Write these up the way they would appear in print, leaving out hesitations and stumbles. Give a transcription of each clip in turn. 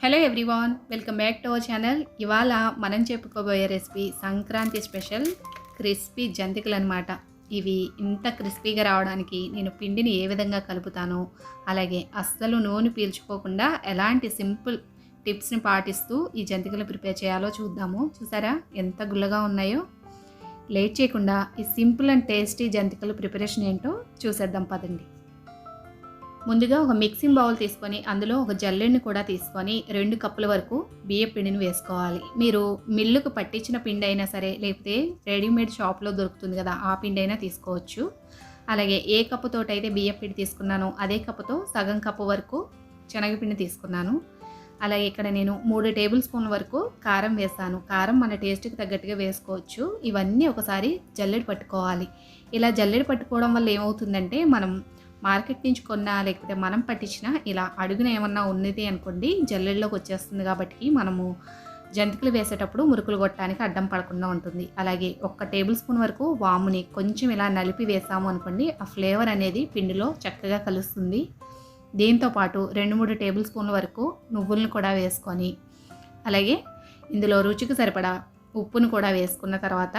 Hello everyone, welcome back to our channel. ఇవాళ మనం చెప్పుకోబోయే రెసిపీ సంక్రాంతి స్పెషల్ క్రిస్పీ జంతికలు అనమాట. ఇవి ఇంత క్రిస్పీగా రావడానికి నేను పిండిని ఏ విధంగా కలుపుతానో, అలాగే అస్సలు నూనె పీల్చుకోకుండా ఎలాంటి సింపుల్ టిప్స్ని పాటిస్తూ ఈ జంతికలు ప్రిపేర్ చేయాలో చూద్దాము. చూసారా ఎంత గుల్లగా ఉన్నాయో. లేట్ చేయకుండా ఈ సింపుల్ అండ్ టేస్టీ జంతికలు ప్రిపరేషన్ ఏంటో చూసేద్దాం పదండి. ముందుగా ఒక మిక్సింగ్ బౌల్ తీసుకొని అందులో ఒక జల్లెడని కూడా తీసుకొని 2 కప్పుల వరకు బియ్యం పిండిని వేసుకోవాలి. మీరు మిల్లుకు పట్టించిన పిండి అయినా సరే, లేకపోతే రెడీమేడ్ షాప్లో దొరుకుతుంది కదా, ఆ పిండి అయినా తీసుకోవచ్చు. అలాగే ఏ కప్పుతోటి అయితే బియ్యం పిండి తీసుకున్నానో అదే కప్పుతో సగం కప్పు వరకు శనగపిండి తీసుకున్నాను. అలాగే ఇక్కడ నేను 3 టేబుల్ స్పూన్ల వరకు కారం వేసాను. కారం మన టేస్ట్కి తగ్గట్టుగా వేసుకోవచ్చు. ఇవన్నీ ఒకసారి జల్లెడ పట్టుకోవాలి. ఇలా జల్లెడ పట్టుకోవడం వల్ల ఏమవుతుందంటే, మనం మార్కెట్ నుంచి కొన్నా లేకపోతే మనం పట్టించినా ఇలా అడుగున ఏమన్నా ఉన్నది అనుకోండి జల్లెడలోకి వచ్చేస్తుంది. కాబట్టి మనము జంతికలు వేసేటప్పుడు మురుకులు కొట్టడానికి అడ్డం పడకుండా ఉంటుంది. అలాగే 1 టేబుల్ స్పూన్ వరకు వాముని కొంచెం ఇలా నలిపి వేసాము అనుకోండి, ఆ ఫ్లేవర్ అనేది పిండిలో చక్కగా కలుస్తుంది. దీంతోపాటు 2-3 టేబుల్ స్పూన్ల వరకు నువ్వులను కూడా వేసుకొని, అలాగే ఇందులో రుచికి సరిపడా ఉప్పును కూడా వేసుకున్న తర్వాత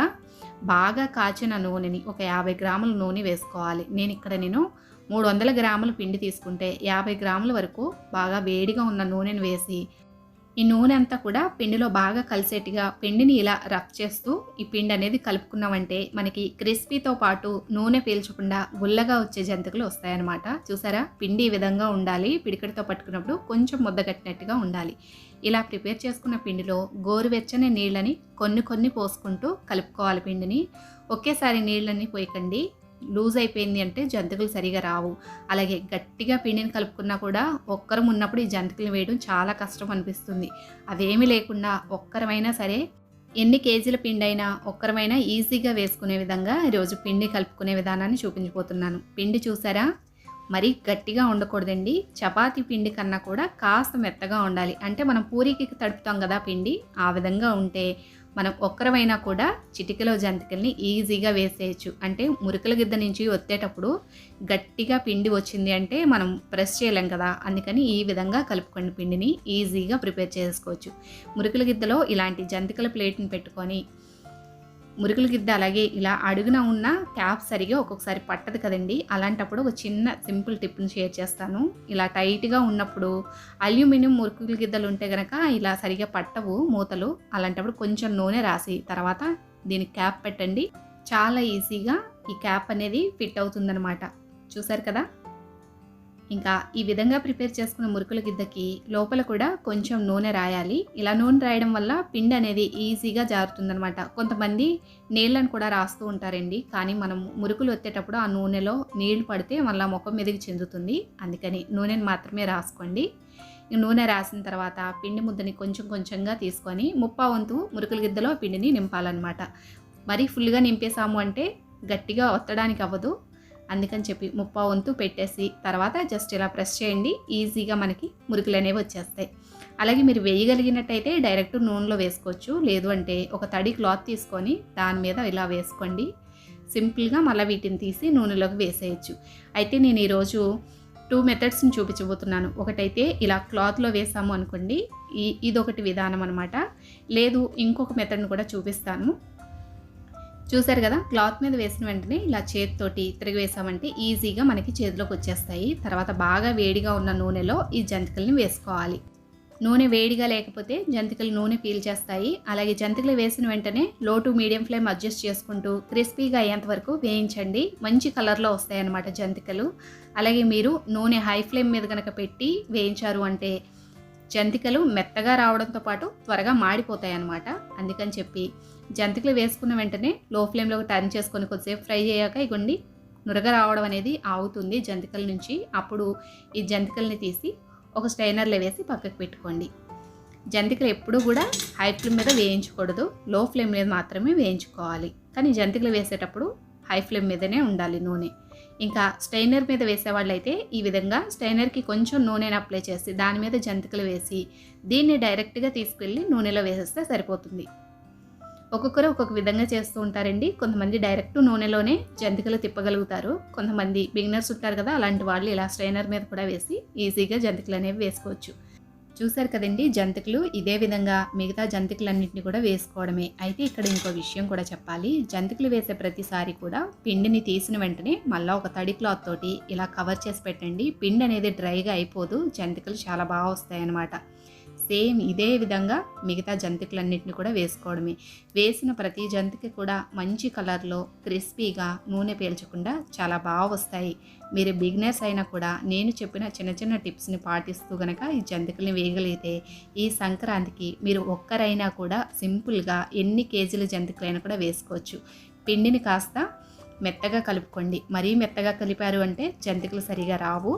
బాగా కాచిన నూనెని ఒక 50 గ్రాముల నూనె వేసుకోవాలి. నేను 300 గ్రాముల పిండి తీసుకుంటే 50 గ్రాముల వరకు బాగా వేడిగా ఉన్న నూనెను వేసి, ఈ నూనె అంతా కూడా పిండిలో బాగా కలిసేట్టుగా పిండిని ఇలా రబ్ చేస్తూ ఈ పిండి అనేది కలుపుకున్నామంటే మనకి క్రిస్పీతో పాటు నూనె పీల్చకుండా గుల్లగా వచ్చే జంతికలు వస్తాయన్నమాట. చూసారా, పిండి ఈ విధంగా ఉండాలి. పిడికడితో పట్టుకున్నప్పుడు కొంచెం ముద్ద కట్టినట్టుగా ఉండాలి. ఇలా ప్రిపేర్ చేసుకున్న పిండిలో గోరువెచ్చని నీళ్ళని కొన్ని పోసుకుంటూ కలుపుకోవాలి. పిండిని ఒకేసారి నీళ్ళని పోయకండి. లూజ్ అయిపోయింది అంటే జంతికలు సరిగా రావు. అలాగే గట్టిగా పిండిని కలుపుకున్నా కూడా ఒక్కరం ఉన్నప్పుడు ఈ జంతికలు వేయడం చాలా కష్టం అనిపిస్తుంది. అవేమీ లేకుండా ఒక్కరమైనా సరే, ఎన్ని కేజీల పిండి అయినా ఒక్కరమైనా ఈజీగా వేసుకునే విధంగా ఈరోజు పిండి కలుపుకునే విధానాన్ని చూపించబోతున్నాను. పిండి చూసారా, మరీ గట్టిగా ఉండకూడదండి. చపాతీ పిండి కన్నా కూడా కాస్త మెత్తగా ఉండాలి. అంటే మనం పూరీకి తడుపుతాం కదా పిండి, ఆ విధంగా ఉంటే మనం ఒక్కరమైనా కూడా చిటికలో జంతికల్ని ఈజీగా వేసేయచ్చు. అంటే మురుకుల గిద్ద నుంచి ఒత్తేటప్పుడు గట్టిగా పిండి వచ్చింది అంటే మనం ప్రెస్ చేయలేం కదా, అందుకని ఈ విధంగా కలుపుకోండి. పిండిని ఈజీగా ప్రిపేర్ చేసుకోవచ్చు. మురుకుల గిద్దలో ఇలాంటి జంతికల ప్లేట్ని పెట్టుకొని, మురుకుల గిద్ద అలాగే ఇలా అడుగున ఉన్న క్యాప్ సరిగా ఒక్కొక్కసారి పట్టదు కదండి. అలాంటప్పుడు ఒక చిన్న సింపుల్ టిప్ని షేర్ చేస్తాను. ఇలా టైట్గా ఉన్నప్పుడు అల్యూమినియం మురుకుల గిద్దలు ఉంటే కనుక ఇలా సరిగా పట్టవు మూతలు. అలాంటప్పుడు కొంచెం నూనె రాసి తర్వాత దీనికి క్యాప్ పెట్టండి. చాలా ఈజీగా ఈ క్యాప్ అనేది ఫిట్ అవుతుందన్నమాట. చూసారు కదా. ఇంకా ఈ విధంగా ప్రిపేర్ చేసుకున్న మురుకుల గిద్దకి లోపల కూడా కొంచెం నూనె రాయాలి. ఇలా నూనె రాయడం వల్ల పిండి అనేది ఈజీగా జారుతుందనమాట. కొంతమంది నీళ్ళను కూడా రాస్తూ ఉంటారండి, కానీ మనం మురుకులు వచ్చేటప్పుడు ఆ నూనెలో నీళ్లు పడితే మళ్ళీ ముఖం మీదకి చెందుతుంది. అందుకని నూనెని మాత్రమే రాసుకోండి. నూనె రాసిన తర్వాత పిండి ముద్దని కొంచెంగా తీసుకొని 1/2 వంతు మురుకుల గిద్దలో పిండిని నింపాలన్నమాట. మరీ ఫుల్గా నింపేసాము అంటే గట్టిగా ఒత్తడానికి అవ్వదు. అందుకని చెప్పి 1/2 వంతు పెట్టేసి తర్వాత జస్ట్ ఇలా ప్రెస్ చేయండి. ఈజీగా మనకి మురుకులు అనేవి వచ్చేస్తాయి. అలాగే మీరు వేయగలిగినట్టయితే డైరెక్ట్ నూనెలో వేసుకోవచ్చు. లేదు అంటే ఒక తడి క్లాత్ తీసుకొని దాని మీద ఇలా వేసుకోండి. సింపుల్గా మళ్ళీ వీటిని తీసి నూనెలోకి వేసేయచ్చు. అయితే నేను ఈరోజు 2 మెథడ్స్ని చూపించబోతున్నాను. ఒకటైతే ఇలా క్లాత్లో వేసాము అనుకోండి, ఇదొకటి విధానం అనమాట. లేదు ఇంకొక మెథడ్ని కూడా చూపిస్తాను. చూసారు కదా, క్లాత్ మీద వేసిన వెంటనే ఇలా చేతితోటి తిరిగి వేసామంటే ఈజీగా మనకి చేతిలోకి వచ్చేస్తాయి. తర్వాత బాగా వేడిగా ఉన్న నూనెలో ఈ జంతికల్ని వేసుకోవాలి. నూనె వేడిగా లేకపోతే జంతికలు నూనె పీల్చేస్తాయి. అలాగే జంతికలు వేసిన వెంటనే లో టు మీడియం ఫ్లేమ్ అడ్జస్ట్ చేసుకుంటూ క్రిస్పీగా అయ్యేంత వరకు వేయించండి. మంచి కలర్లో వస్తాయి అన్నమాట జంతికలు. అలాగే మీరు నూనె హై ఫ్లేమ్ మీద కనుక పెట్టి వేయించారు అంటే జంతికలు మెత్తగా రావడంతో పాటు త్వరగా మాడిపోతాయి అన్నమాట. అందుకని చెప్పి జంతికలు వేసుకున్న వెంటనే లో ఫ్లేమ్లోకి టర్న్ చేసుకొని కొద్దిసేపు ఫ్రై చేయాక ఇగోండి నురగ రావడం అనేది ఆగుతుంది జంతికల నుంచి. అప్పుడు ఈ జంతికల్ని తీసి ఒక స్ట్రైనర్లో వేసి పక్కకు పెట్టుకోండి. జంతికలు ఎప్పుడూ కూడా హై ఫ్లేమ్ మీద వేయించకూడదు, లో ఫ్లేమ్ మీద మాత్రమే వేయించుకోవాలి. కానీ జంతికలు వేసేటప్పుడు హై ఫ్లేమ్ మీదనే ఉండాలి నూనె. ఇంకా స్ట్రైనర్ మీద వేసేవాళ్ళైతే ఈ విధంగా స్ట్రైనర్కి కొంచెం నూనెని అప్లై చేసి దాని మీద జంతికలు వేసి దీన్ని డైరెక్ట్గా తీసుకెళ్ళి నూనెలో వేసేస్తే సరిపోతుంది. ఒక్కొక్కరు ఒక్కొక్క విధంగా చేస్తూ ఉంటారండి. కొంతమంది డైరెక్ట్ నూనెలోనే జంతికలు తిప్పగలుగుతారు. కొంతమంది బిగినర్స్ ఉంటారు కదా, అలాంటి వాళ్ళు ఇలా స్ట్రైనర్ మీద కూడా వేసి ఈజీగా జంతికలు అనేవి వేసుకోవచ్చు. చూసారు కదండి జంతికలు. ఇదే విధంగా మిగతా జంతికలన్నిటిని కూడా వేసుకోవడమే. అయితే ఇక్కడ ఇంకో విషయం కూడా చెప్పాలి. జంతికలు వేసే ప్రతిసారి కూడా పిండిని తీసిన వెంటనే మళ్ళా ఒక తడి క్లాత్ తోటి ఇలా కవర్ చేసి పెట్టండి. పిండి అనేది డ్రైగా అయిపోదు. జంతికలు చాలా బాగా వస్తాయన్నమాట. సేమ్ ఇదే విధంగా మిగతా జంతికలన్నిటిని కూడా వేసుకోవడమే. వేసిన ప్రతి జంతిక కూడా మంచి కలర్లో క్రిస్పీగా నూనె పీల్చకుండా చాలా బాగా వస్తాయి. మీరు బిగినర్స్ అయినా కూడా నేను చెప్పిన చిన్న చిన్న టిప్స్ని పాటిస్తూ గనక ఈ జంతికల్ని వేయగలిగితే ఈ సంక్రాంతికి మీరు ఒక్కరైనా కూడా సింపుల్గా ఎన్ని కేజీల జంతికలైనా కూడా వేసుకోవచ్చు. పిండిని కాస్త మెత్తగా కలుపుకోండి. మరీ మెత్తగా కలిపారు అంటే జంతికలు సరిగా రావు.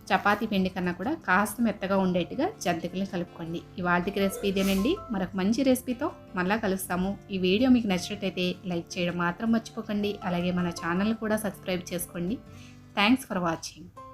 చపాతీ పిండి కన్నా కూడా కాస్త మెత్తగా ఉండేట్టుగా జంతికల్ని కలుపుకోండి. ఇవాల్టికి రెసిపీ ఇదేనండి. మరొక మంచి రెసిపీతో మళ్ళీ కలుస్తాము. ఈ వీడియో మీకు నచ్చినట్టయితే లైక్ చేయడం మాత్రం మర్చిపోకండి. అలాగే మన ఛానల్ కూడా సబ్స్క్రైబ్ చేసుకోండి. Thanks for watching.